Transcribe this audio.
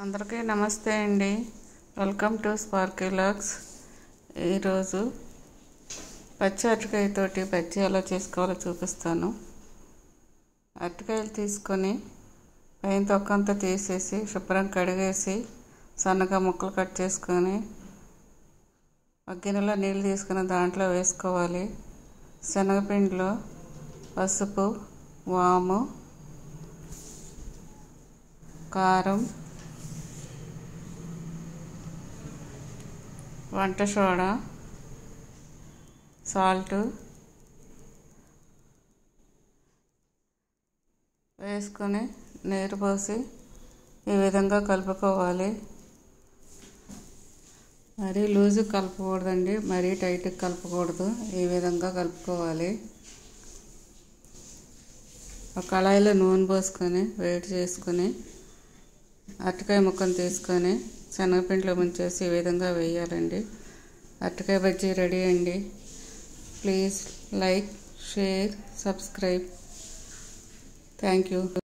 అందరికీ నమస్తే అండి. Welcome to Sparky vlogs. ఈరోజు పచ్చి అరటికాయతోటి బజ్జీ ఎలా చేసుకోవాలో చూపిస్తాను. అరటికాయలు తీసుకొని పైన తొక్కంతా తీసేసి శుభ్రం కడిగేసి సన్నగా ముక్కలు కట్ చేసుకొని ఒక గిన్నెలో నీళ్ళు తీసుకుని దాంట్లో వేసుకోవాలి. శనగపిండిలో పసుపు, వాము, కారం, వంట సోడా, సాల్ట్ వేసుకొని నీరు పోసి ఈ విధంగా కలుపుకోవాలి. మరీ లూజు కలపకూడదండి, మరీ టైట్గా కలపకూడదు. ఈ విధంగా కలుపుకోవాలి. ఒక కళాయిలో నూనె పోసుకొని వేడి చేసుకొని అరటికాయ ముక్కను తీసుకొని శనగపిండిలో ముంచేసి ఈ విధంగా వేయాలండి. అరటికాయ బజ్జీ రెడీ అండి. Please like, share, subscribe. Thank you.